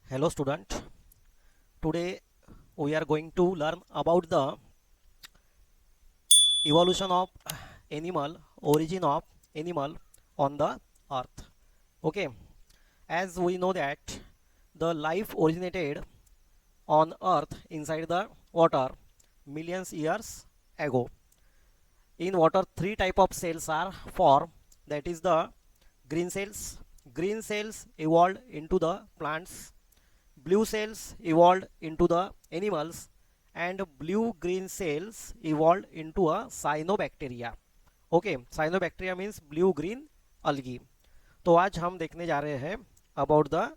Hello student, today we are going to learn about the evolution of animal, origin of animal on the earth. Okay, as we know that the life originated on earth inside the water millions years ago. In water three type of cells are formed, that is the green cells. Green cells evolved into the plants, blue cells evolved into the animals, and blue green cells evolved into a cyanobacteria. Okay, cyanobacteria means blue green algae. तो आज हम देखने जा रहे हैं about the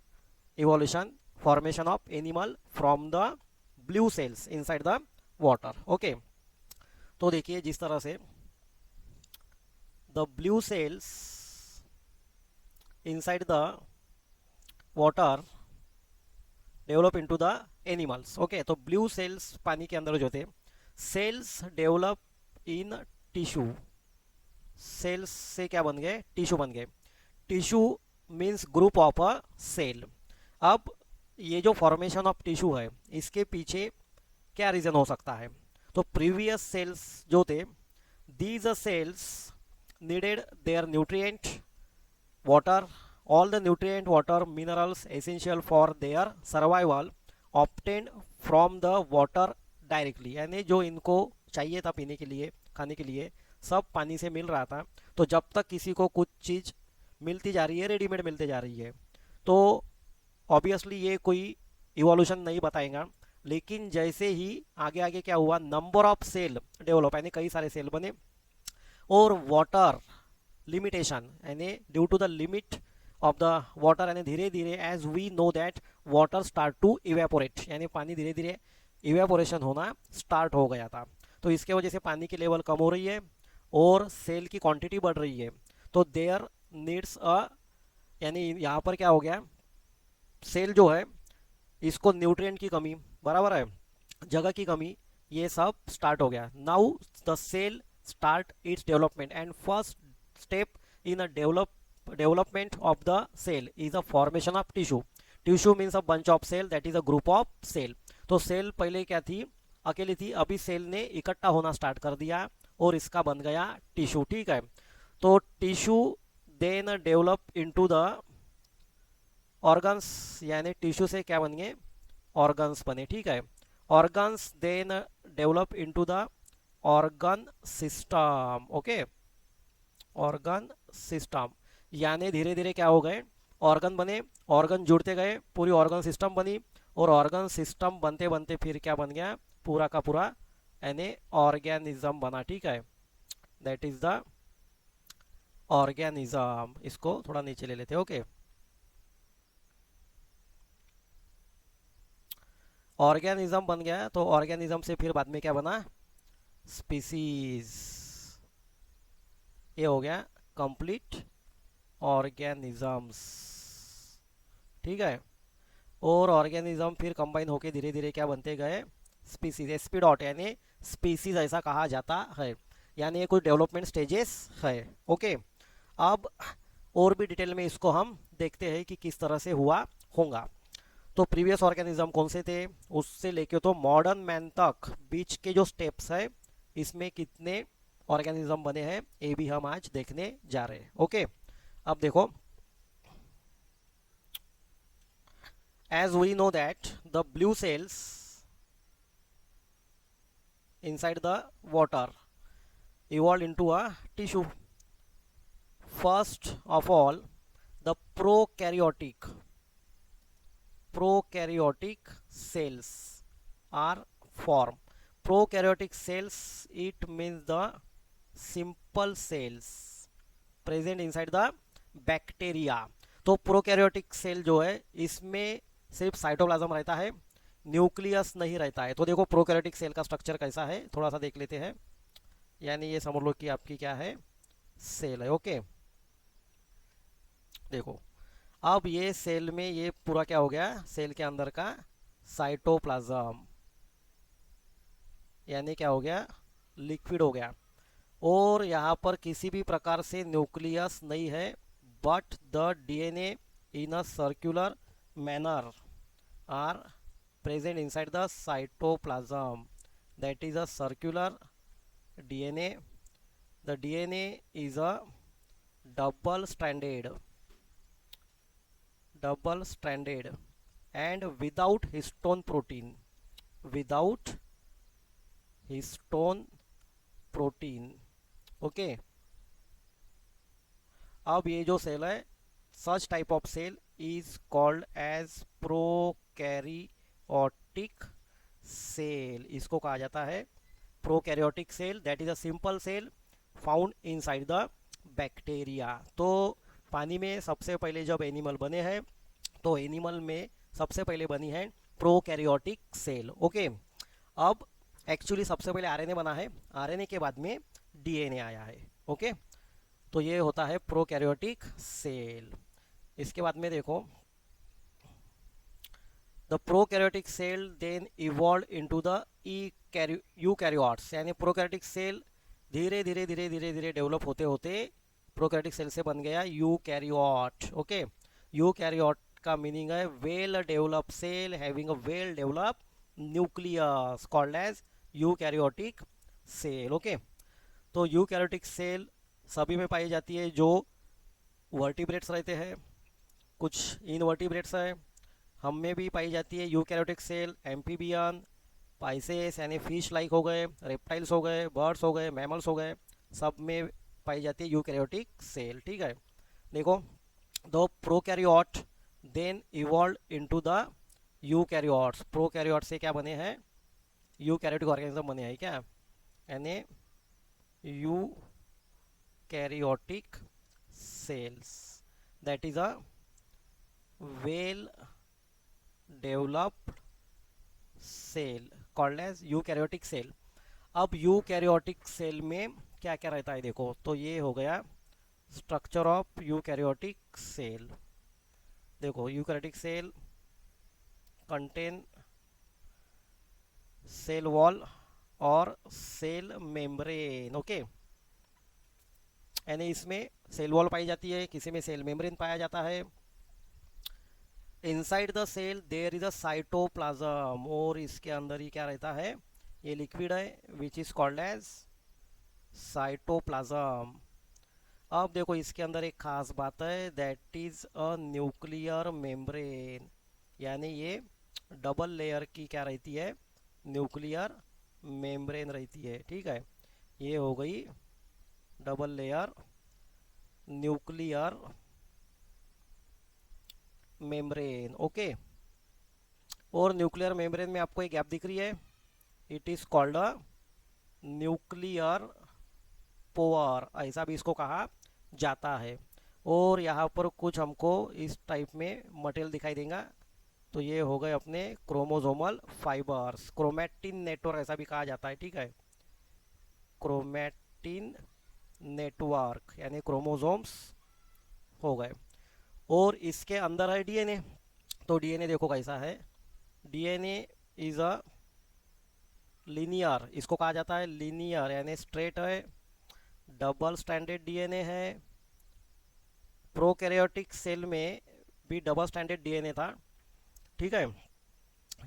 evolution formation of animal from the blue cells inside the water. Okay, तो देखिए जिस तरह से the blue cells inside the water develop into the animals. Okay, तो ब्लू सेल्स पानी के अंदर जो होते cells develop in tissue. Cells से क्या बन गए? टिश्यू बन गए. Tissue means group of a cell. अब ये जो फॉर्मेशन ऑफ टिश्यू है इसके पीछे क्या रीज़न हो सकता है? तो प्रीवियस सेल्स जो थे, these cells needed their nutrient water, all the nutrient water minerals essential for their survival obtained from the water directly. यानी जो इनको चाहिए था पीने के लिए, खाने के लिए, सब पानी से मिल रहा था. तो जब तक किसी को कुछ चीज़ मिलती जा रही है, रेडीमेड मिलते जा रही है, तो ऑब्वियसली ये कोई इवोल्यूशन नहीं बताएगा. लेकिन जैसे ही आगे आगे क्या हुआ, नंबर ऑफ सेल डेवलप, यानी कई सारे सेल बने, और वाटर लिमिटेशन यानी due to the limit of the water, यानी धीरे धीरे as we know that water start to evaporate, यानी पानी धीरे धीरे इवेपोरेशन होना स्टार्ट हो गया था. तो इसके वजह से पानी की लेवल कम हो रही है और सेल की क्वांटिटी बढ़ रही है. तो देयर नीड्स अ, यानी यहाँ पर क्या हो गया, सेल जो है इसको न्यूट्रिएंट की कमी, बराबर है, जगह की कमी, ये सब स्टार्ट हो गया. Now the cell start its development and first step in a development of the cell is a formation of tissue. Tissue means a bunch of cell, that is a group of cell. तो cell पहले क्या थी? अकेली थी. अभी cell ने इकट्ठा होना स्टार्ट कर दिया और इसका बन गया टिश्यू. ठीक है, तो tissue then develop into the organs, यानी टिश्यू से क्या बन गए? ऑर्गन्स बने. ठीक है, organs then develop into the organ system. Okay, organ system, यानी धीरे धीरे क्या हो गए? ऑर्गन बने, ऑर्गन जुड़ते गए, पूरी ऑर्गन सिस्टम बनी, और ऑर्गन सिस्टम बनते बनते फिर क्या बन गया? पूरा का पूरा यानी ऑर्गेनिज्म बना. ठीक है, दैट इज द ऑर्गेनिज्म. इसको थोड़ा नीचे ले लेते हैं. ओके, ऑर्गेनिज्म बन गया. तो ऑर्गेनिज्म से फिर बाद में क्या बना? स्पीसीज. ये हो गया कंप्लीट ऑर्गेनिजम्स. ठीक है, और ऑर्गेनिज्म फिर कंबाइन होके धीरे धीरे क्या बनते गए? स्पीसीज. एसपी डॉट यानी स्पीसीज ऐसा कहा जाता है, यानी ये कुछ डेवलपमेंट स्टेजेस है. ओके, अब और भी डिटेल में इसको हम देखते हैं कि किस तरह से हुआ होगा. तो प्रीवियस ऑर्गेनिज्म कौन से थे, उससे लेके तो मॉडर्न मैन तक बीच के जो स्टेप्स है, इसमें कितने ऑर्गेनिज्म बने हैं, ये भी हम आज देखने जा रहे हैं. ओके, अब देखो, as we know that the blue cells inside the water evolved into a tissue. First of all, the prokaryotic cells are formed. Prokaryotic cells, it means the simple cells present inside the bacteria. तो prokaryotic cell जो है इसमें सिर्फ cytoplasm रहता है, nucleus नहीं रहता है. तो देखो प्रोकैरियोटिक सेल का स्ट्रक्चर कैसा है, थोड़ा सा देख लेते हैं. यानी ये समझ लो कि आपकी क्या है? सेल है. ओके, देखो अब ये सेल में ये पूरा क्या हो गया? सेल के अंदर का साइटोप्लाज्म, यानी क्या हो गया? लिक्विड हो गया. और यहाँ पर किसी भी प्रकार से न्यूक्लियस नहीं है, but the DNA in a circular manner are present inside the cytoplasm. That is a circular DNA. The DNA is a double stranded and without histone protein, without histone protein. Okay अब ये जो cell है, such type of cell is called as prokaryotic cell. इसको कहा जाता है prokaryotic cell. That is a simple cell found inside the bacteria. तो पानी में सबसे पहले जब एनिमल बने हैं तो एनिमल में सबसे पहले बनी है प्रोकैरियोटिक सेल. ओके अब एक्चुअली सबसे पहले आरएनए बना है, आरएनए के बाद में डीएनए आया है. ओके तो ये होता है प्रोकैरियोटिक सेल. इसके बाद में देखो the prokaryotic cell then evolve into the eukaryotes. यानी प्रोकैरियोटिक सेल धीरे धीरे धीरे धीरे धीरे डेवलप होते होते प्रोकैरियोटिक सेल से बन गया यूकैरियोट. ओके यूकैरियोट का मीनिंग है well develop cell having a well develop nucleus called as eukaryotic cell. Okay तो यूकैरियोटिक सेल सभी में पाई जाती है जो वर्टिब्रेट्स रहते हैं, कुछ इनवर्टिब्रेट्स हैं. हम में भी पाई जाती है यूकैरियोटिक सेल. एम्फीबियन, पाइसेस यानी फिश लाइक हो गए, रेप्टाइल्स हो गए, बर्ड्स हो गए, मैमल्स हो गए, सब में पाई जाती है यूकैरियोटिक सेल. ठीक है देखो the prokaryote then evolve into the eukaryotes. Prokaryote से क्या बने हैं, यूकैरियोटिक ऑर्गेनिज्म बने हैं क्या, यानी eukaryotic cells. That is a well developed cell called as eukaryotic cell. अब यूकैरियोटिक सेल में क्या क्या रहता है देखो, तो ये हो गया स्ट्रक्चर ऑफ यूकैरियोटिक सेल. देखो eukaryotic cell contain cell wall और सेल मेम्ब्रेन. ओके यानी इसमें सेल वॉल पाई जाती है, किसी में सेल मेम्ब्रेन पाया जाता है. Inside the cell there is a cytoplasm. और इसके अंदर ही क्या रहता है, ये लिक्विड है which is called as cytoplasm. अब देखो इसके अंदर एक खास बात है that is a nuclear membrane. यानी ये डबल लेयर की क्या रहती है, न्यूक्लियर मेम्ब्रेन रहती है. ठीक है ये हो गई double layer nuclear membrane. Okay और न्यूक्लियर मेम्ब्रेन में आपको एक गैप दिख रही है, it is called a nuclear pore, ऐसा भी इसको कहा जाता है. और यहाँ पर कुछ हमको इस टाइप में मटेरियल दिखाई देगा, तो ये हो गए अपने क्रोमोसोमल फाइबर्स. क्रोमैटिन नेटवर्क ऐसा भी कहा जाता है. ठीक है क्रोमैटिन नेटवर्क यानी क्रोमोसोम्स हो गए. और इसके अंदर है डीएनए. तो डीएनए देखो कैसा है, डीएनए इज अ लीनियर, इसको कहा जाता है लीनियर यानी स्ट्रेट है, डबल स्टैंडर्ड डीएनए है. प्रोकैरियोटिक सेल में भी डबल स्टैंडर्ड डीएनए था. ठीक है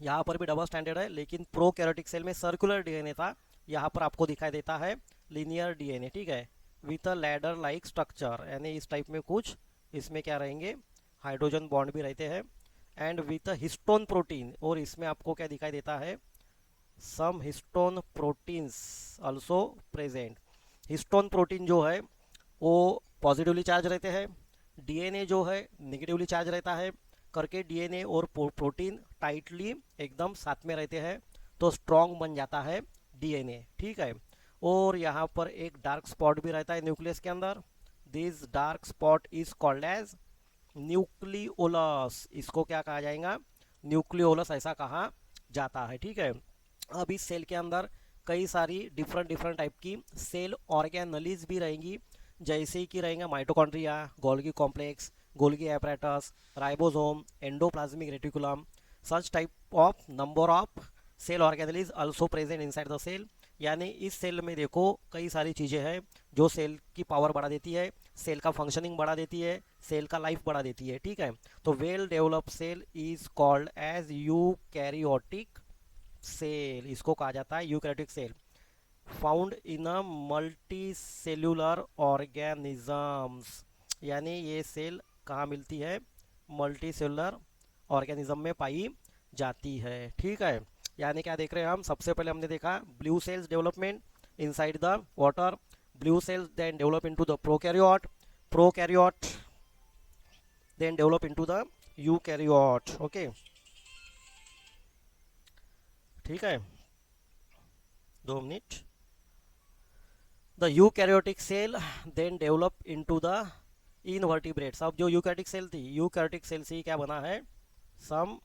यहाँ पर भी डबल स्टैंडर्ड है, लेकिन प्रोकैरियोटिक सेल में सर्कुलर डीएनए था. यहाँ पर आपको दिखाई देता है लीनियर डीएनए. ठीक है with a ladder like structure, यानी इस टाइप में कुछ इसमें क्या रहेंगे, हाइड्रोजन बॉन्ड भी रहते हैं. And with a histone protein, और इसमें आपको क्या दिखाई देता है, some histone proteins also present. Histone protein जो है वो पॉजिटिवली चार्ज रहते हैं, डीएनए जो है नेगेटिवली चार्ज रहता है करके डीएनए और प्रोटीन टाइटली एकदम साथ में रहते हैं तो स्ट्रॉन्ग बन जाता है डीएनए. ठीक है और यहाँ पर एक डार्क स्पॉट भी रहता है न्यूक्लियस के अंदर. This dark spot is called as nucleolus. इसको क्या कहा जाएगा, न्यूक्लियोलस ऐसा कहा जाता है. ठीक है अब इस सेल के अंदर कई सारी डिफरेंट टाइप की सेल ऑर्गेनलीज भी रहेंगी, जैसे कि रहेंगे mitochondria, Golgi complex, Golgi apparatus, ribosome, endoplasmic reticulum. Such type of number of cell organelles also present inside the cell. यानी इस सेल में देखो कई सारी चीज़ें हैं जो सेल की पावर बढ़ा देती है, सेल का फंक्शनिंग बढ़ा देती है, सेल का लाइफ बढ़ा देती है, ठीक है। तो well developed cell is called as eukaryotic cell, इसको कहा जाता है eukaryotic cell. Found in a multi cellular organisms, यानी ये सेल कहाँ मिलती है, मल्टी सेल्यूलर ऑर्गेनिज्म में पाई जाती है, ठीक है। यानी क्या देख रहे हैं हम, सबसे पहले हमने देखा blue cells development inside the water, blue cells then develop into the prokaryote, prokaryote then develop into the eukaryote, okay, ठीक है। 2 minute. The eukaryotic cell then develop into the invertebrates. अब जो यूकैरियोटिक सेल थी, eukaryotic cell से क्या बना है, सम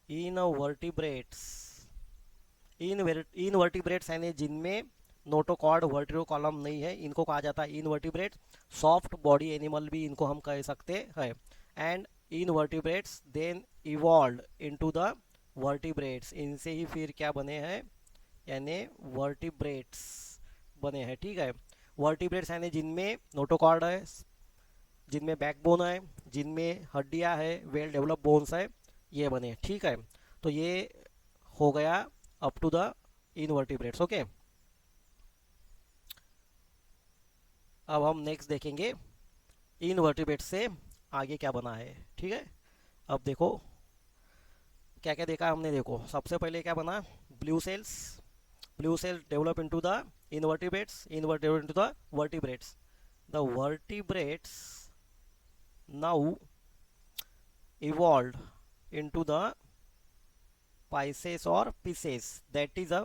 invertebrates, invertebrates यानी जिनमें नोटोकॉर्ड वर्टिब्रो कॉलम नहीं है, इनको कहा जाता है इनवर्टिब्रेट्स। सॉफ्ट बॉडी एनिमल भी इनको हम कह सकते हैं। And invertebrates then evolve into the vertebrates, इनसे ही फिर क्या बने हैं, यानी वर्टिब्रेट्स बने हैं, ठीक है। वर्टिब्रेट्स यानी जिनमें नोटोकॉर्ड है, जिनमें बैकबोन है, जिनमें हड्डियां है, वेल डेवलप बोन्स है, ये बने, ठीक है। तो ये हो गया up to the invertebrates, okay. अब हम नेक्स्ट देखेंगे इनवर्टिब्रेट्स से आगे क्या बना है, ठीक है। अब देखो क्या क्या देखा हमने, देखो सबसे पहले क्या बना, blue cells, blue cells develop into the invertebrates, invertebrate into the vertebrates, the vertebrates now evolved into the pisces or pisces, that is a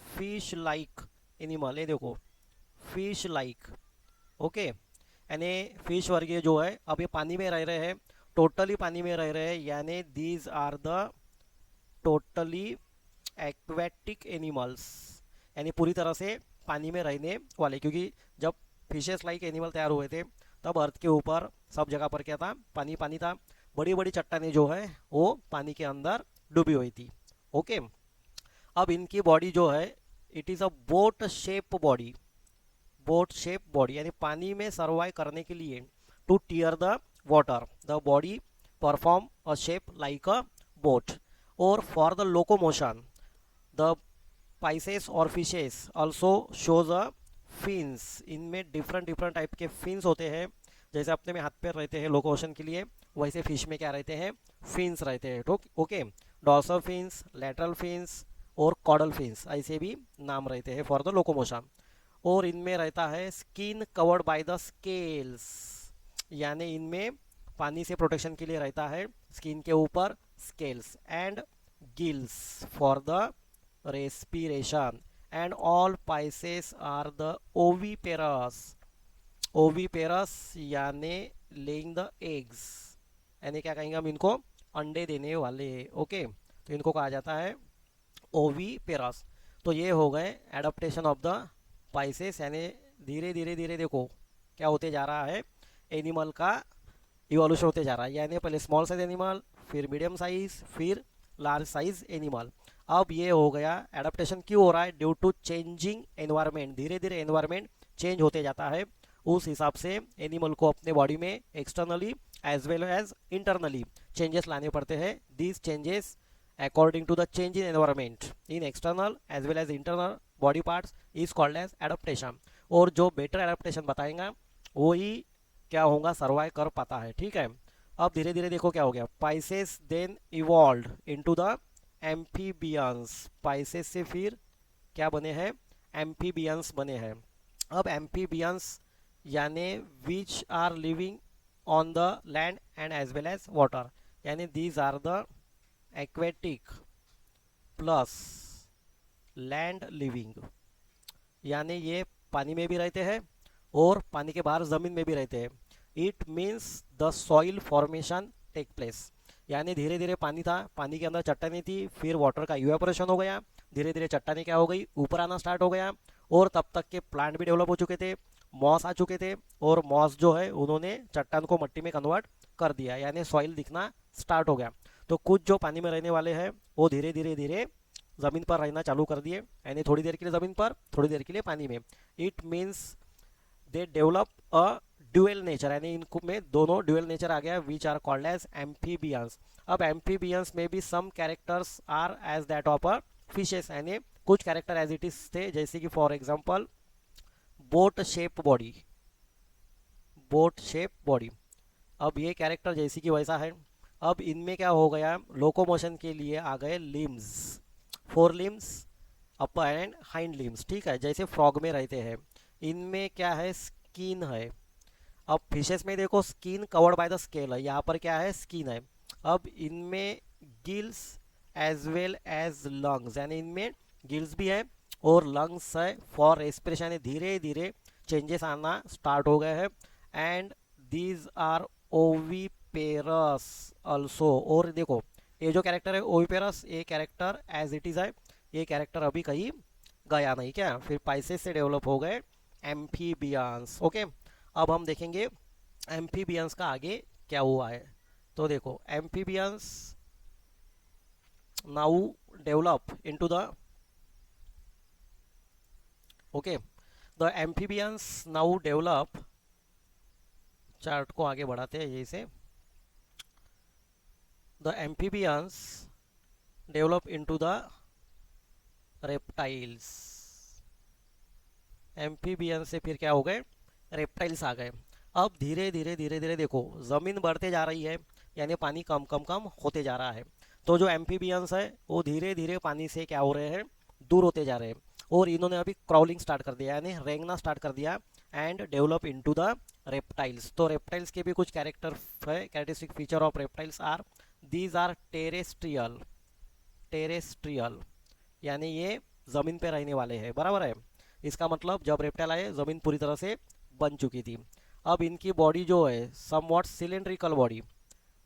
fish like animal। ये देखो फिश लाइक, ओके, यानी फिश वर्गीय जो है, अब ये पानी में रह रहे हैं, टोटली पानी में रह रहे हैं, यानी these are the totally aquatic animals, यानी पूरी तरह से पानी में रहने वाले, क्योंकि जब फिशेस लाइक एनिमल तैयार हुए थे तब अर्थ के ऊपर सब जगह पर क्या था, पानी पानी था, बड़ी बड़ी चट्टानें जो है वो पानी के अंदर डूबी हुई थी, ओके। अब इनकी बॉडी जो है, it is a boat shape body, boat shape body, यानी पानी में सर्वाइव करने के लिए, to tear the water the body perform a shape like a boat, और for the locomotion the pisces और fishes also shows a fins, इनमें different different type के फिन्स होते हैं, जैसे अपने में हाथ पैर रहते हैं लोकोमोशन के लिए, वैसे फिश में क्या रहते हैं, फिन्स रहते हैं, तो okay, dorsal fins, lateral fins और कॉडल फिन्स, ऐसे भी नाम रहते हैं फॉर द लोकोमोशन। और इनमें रहता है skin covered by the scales, यानी इनमें पानी से प्रोटेक्शन के लिए रहता है स्किन के ऊपर scales, and gills for the respiration, and all pisces are the oviparous, oviparous यानी लेइंग द एग्स, यानी क्या कहेंगे हम इनको, अंडे देने वाले, ओके। तो इनको कहा जाता है ओविपेरस। तो ये हो गए एडाप्टेशन ऑफ द पाइसेस, यानी धीरे धीरे धीरे देखो क्या होते जा रहा है, एनिमल का इवोल्यूशन होते जा रहा है, यानी पहले स्मॉल साइज एनिमल, फिर मीडियम साइज, फिर लार्ज साइज एनिमल। अब ये हो गया एडाप्टेशन क्यों हो रहा है, ड्यू टू चेंजिंग एनवायरनमेंट, धीरे धीरे एनवायरनमेंट चेंज होते जाता है, उस हिसाब से एनिमल को अपने बॉडी में externally as well as internally changes लाने पड़ते हैं। These changes according to the change in environment in external as well as internal body parts is called as adaptation. और जो बेटर एडाप्टेशन बताएगा वो ही क्या होगा, सर्वाइव कर पाता है, ठीक है। अब धीरे धीरे देखो क्या हो गया, pisces then evolve into the amphibians, pisces से फिर क्या बने हैं, एम्फीबियंस बने हैं। अब एम्फीबियंस यानी which are living on the land and as well as water, यानी these are the aquatic plus land living, यानी ये पानी में भी रहते हैं और पानी के बाहर ज़मीन में भी रहते हैं। It means the soil formation take place, यानी धीरे धीरे पानी था, पानी के अंदर चट्टानी थी, फिर वाटर का इवेपोरेशन हो गया, धीरे धीरे चट्टानी क्या हो गई, ऊपर आना स्टार्ट हो गया, और तब तक के प्लांट भी डेवलप हो चुके थे, मॉस आ चुके थे, और मॉस जो है उन्होंने चट्टान को मिट्टी में कन्वर्ट कर दिया, यानी सॉइल दिखना स्टार्ट हो गया। तो कुछ जो पानी में रहने वाले हैं वो धीरे धीरे धीरे ज़मीन पर रहना चालू कर दिए, यानी थोड़ी देर के लिए ज़मीन पर, थोड़ी देर के लिए पानी में। It means they develop a dual nature, यानी इनको में दोनों ड्यूअल नेचर आ गया, which are called as amphibians. अब एम्फीबियंस में भी some characters are as that of a fishes, यानी कुछ कैरेक्टर एज इट इज थे, जैसे कि for example boat shape body, boat shape body. अब ये कैरेक्टर जैसे कि वैसा है। अब इनमें क्या हो गया, लोकोमोशन के लिए आ गए limbs, four limbs, upper and hind limbs, ठीक है, जैसे फ्रॉग में रहते हैं। इनमें क्या है, स्किन है। अब फिशेस में देखो skin covered by the scale है, यहाँ पर क्या है, स्किन है। अब इनमें gills as well as lungs, यानी इनमें गिल्स भी है और लंग्स है फॉर रेस्पिरेशन, यानी धीरे धीरे चेंजेस आना स्टार्ट हो गए हैं। And these are oviparous also. और देखो ये जो कैरेक्टर है ओवीपेरस, ये कैरेक्टर एज इट इज है, ये कैरेक्टर अभी कहीं गया नहीं क्या, फिर पाइसेस से डेवलप हो गए एम्फीबियंस। ओके, अब हम देखेंगे एम्फीबियंस का आगे क्या हुआ है। तो देखो amphibians now develop into the, okay, the amphibians now develop, chart को आगे बढ़ाते हैं यही से। The amphibians develop into the reptiles, amphibians से फिर क्या हो गए, रेप्टाइल्स आ गए। अब धीरे धीरे धीरे धीरे देखो ज़मीन बढ़ते जा रही है, यानी पानी कम कम कम होते जा रहा है। तो जो एम्फीबियंस है वो धीरे धीरे पानी से क्या हो रहे हैं, दूर होते जा रहे हैं। और इन्होंने अभी क्राउलिंग स्टार्ट कर दिया, यानी रेंगना स्टार्ट कर दिया, and develop into the reptiles. तो रेप्टाइल्स के भी कुछ कैरेक्टर है, characteristic feature of reptiles are, these are terrestrial, terrestrial यानी ये ज़मीन पे रहने वाले हैं, बराबर है। इसका मतलब जब रेप्टाइल आए ज़मीन पूरी तरह से बन चुकी थी। अब इनकी बॉडी जो है समवॉट सिलेंड्रिकल बॉडी,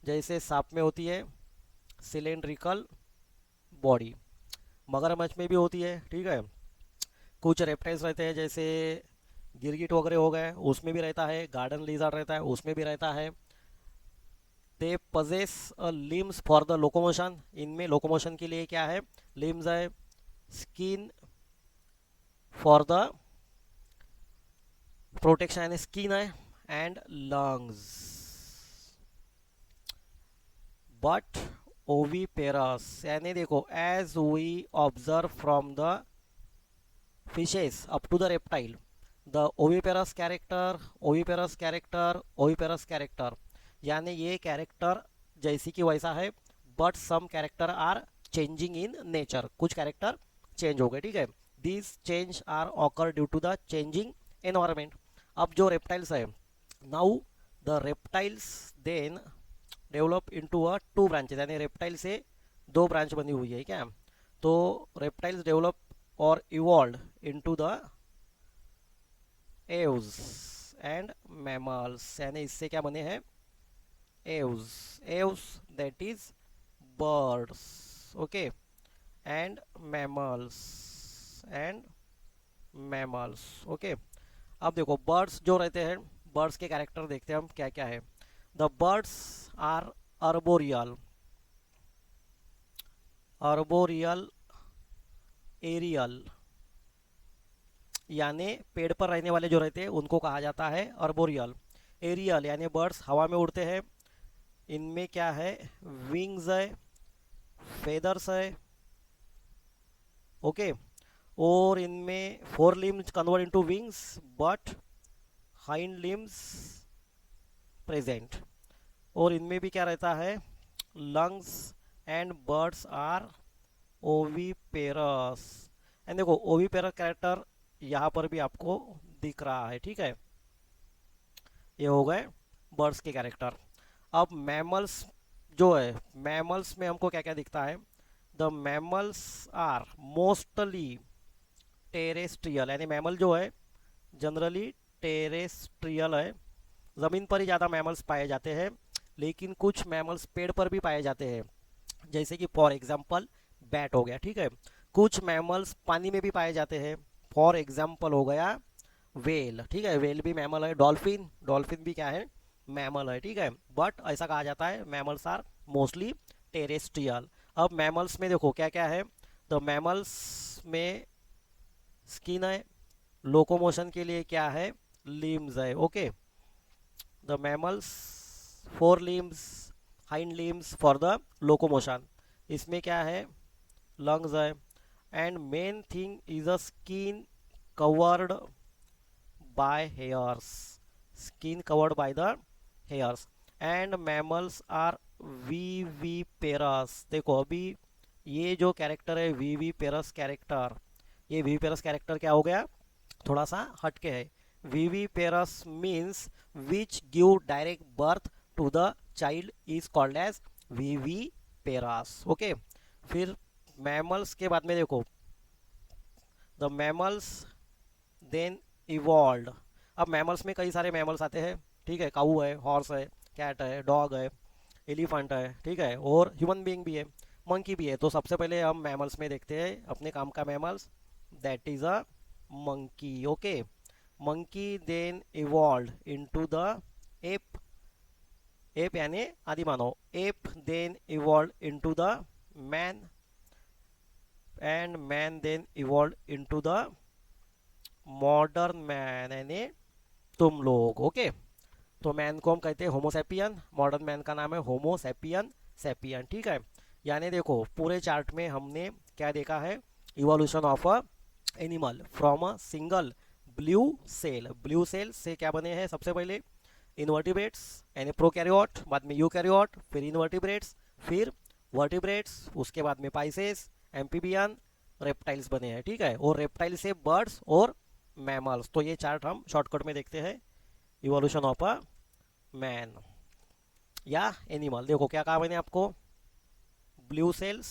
जैसे सांप में होती है सिलेंड्रिकल बॉडी, मगरमच्छ में भी होती है, ठीक है। कुछ रेप्टाइल्स रहते हैं जैसे गिरगिट वगैरह हो गए, उसमें भी रहता है, गार्डन लिजर्ड रहता है उसमें भी रहता है। They possess a limbs for the locomotion, इनमें लोकोमोशन के लिए क्या है, लिम्स है, स्किन फॉर द प्रोटेक्शन यानी स्किन है, एंड लंग्स। बट ओवीपेरस, यानी देखो as we observe from the fishes up to the reptile, the oviparous character, oviparous character, oviparous character, यानी ये कैरेक्टर जैसी कि वैसा है, but some character are changing in nature, कुछ कैरेक्टर चेंज हो गए, ठीक है। These change are occur due to the changing environment. अब जो रेप्टाइल्स है, now the reptiles then develop into a two branches, यानी रेप्टाइल से दो ब्रांच बनी हुई है क्या। तो रेप्टाइल्स डेवलप और evolve into the aves and mammals, यानी इससे क्या बने हैं, aves, aves that is birds, okay, and mammals, and mammals, okay. अब देखो बर्ड्स जो रहते हैं, बर्ड्स के कैरेक्टर देखते हैं हम क्या क्या है। The birds are arboreal, arboreal, aerial, यानी पेड़ पर रहने वाले जो रहते हैं उनको कहा जाता है अर्बोरियल। एरियल यानी बर्ड्स हवा में उड़ते हैं, इनमें क्या है, विंग्स है, फेदर्स है, ओके। और इनमें fore limbs convert into wings but hind limbs present. और इनमें भी क्या रहता है, lungs, and birds are oviparous. And देखो ओवीपेरस कैरेक्टर यहाँ पर भी आपको दिख रहा है, ठीक है। ये हो गए बर्ड्स के कैरेक्टर। अब मैमल्स जो है, मैमल्स में हमको क्या क्या दिखता है, the mammals are mostly terrestrial, यानी मैमल जो है जनरली टेरेस्ट्रियल है, ज़मीन पर ही ज़्यादा मैमल्स पाए जाते हैं, लेकिन कुछ मैमल्स पेड़ पर भी पाए जाते हैं, जैसे कि फॉर एग्जांपल बैट हो गया, ठीक है। कुछ मैमल्स पानी में भी पाए जाते हैं, फॉर एग्जांपल हो गया वेल, ठीक है, वेल भी मैमल है। डॉल्फिन, डॉल्फिन भी क्या है, मैमल है, ठीक है। बट ऐसा कहा जाता है मैमल्स आर मोस्टली टेरेस्ट्रियल। अब मैमल्स में देखो क्या क्या है, तो मैमल्स में स्किन है, लोकोमोशन के लिए क्या है, लिम्स है, okay. The mammals 4 limbs, hind limbs for the locomotion. इसमें क्या है, लंग्स है, and main thing is a skin covered by hairs, skin covered by the hairs, and mammals are viviparous. देखो अभी ये जो कैरेक्टर है वीवीपेरस कैरेक्टर, ये वीवीपेरस कैरेक्टर क्या हो गया, थोड़ा सा हटके है। Viviparous means which give direct birth to the child is called as viviparous, okay. फिर मैमल्स के बाद में देखो, द मैमल्स देन इवॉल्व। अब मैमल्स में कई सारे मैमल्स आते हैं, ठीक है, काऊ है, हॉर्स है, कैट है, डॉग है, एलिफेंट है, ठीक है, और ह्यूमन बीइंग भी है, मंकी भी है। तो सबसे पहले हम मैमल्स में देखते हैं अपने काम का mammals, that is a monkey, okay. Monkey then evolve into the ape, ape यानी आदि मानव, ape then evolve into the man, and man then evolve into the modern man यानी तुम लोग, ओके। तो मैन को हम कहते हैं होमोसैपियन, मॉडर्न मैन का नाम है होमोसैपियन सैपियन, ठीक है। यानी देखो पूरे चार्ट में हमने क्या देखा है, evolution of a animal from a single blue cell. Blue cell से क्या बने हैं, सबसे पहले इनवर्टिब्रेट्स यानी प्रोकैरियोट, बाद में यूकैरियोट, फिर इनवर्टिब्रेट्स, फिर वर्टिब्रेट्स, उसके बाद में पाइसेस, एम्फीबियन, रेप्टाइल्स बने हैं, ठीक है। और रेप्टाइल से बर्ड्स और मैमल्स। तो ये चार्ट हम शॉर्टकट में देखते हैं, इवोल्यूशन ऑफ अ मैन या एनिमल। देखो क्या कहा मैंने आपको, blue cells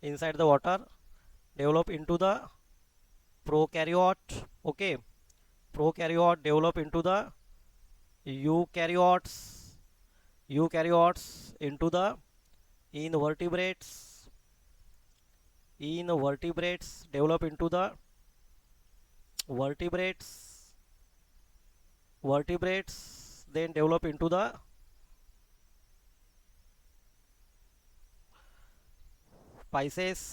inside the water develop into the prokaryote, okay. Prokaryote develop into the eukaryotes, eukaryotes into the invertebrates, invertebrates develop into the vertebrates, vertebrates then develop into the pisces,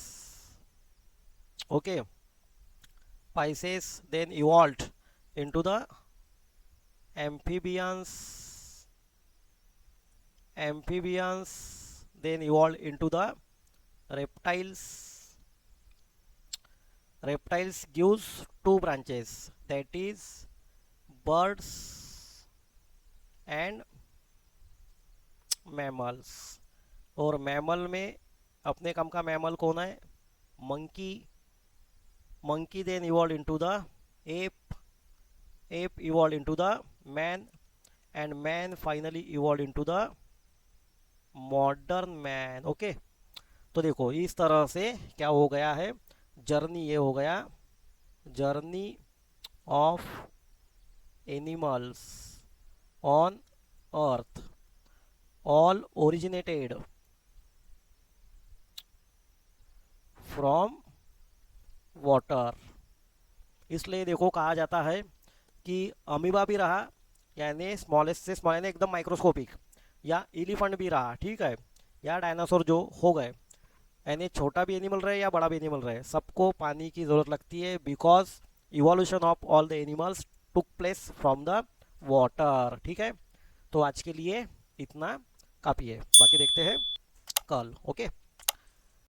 okay. Pisces then evolved into the amphibians, amphibians then evolved into the reptiles. Reptiles gives two branches, that is birds and mammals। और mammal में अपने काम का mammal कौन है, monkey. Monkey then evolve into the ape, ape evolve into the man, and man finally evolve into the modern man, okay. तो देखो इस तरह से क्या हो गया है, जर्नी ये हो गया, journey of animals on earth, all originated from water. इसलिए देखो कहा जाता है कि अमीबा भी रहा, यानी स्मॉलेस्ट से स्मॉल यानी एकदम माइक्रोस्कोपिक, या एलिफेंट भी रहा, ठीक है, या डायनासोर जो हो गए, यानी छोटा भी एनिमल रहे या बड़ा भी एनिमल रहे, सबको पानी की ज़रूरत लगती है, because evolution of all the animals took place from the water, ठीक है। तो आज के लिए इतना काफ़ी है, बाकी देखते हैं कल, ओके।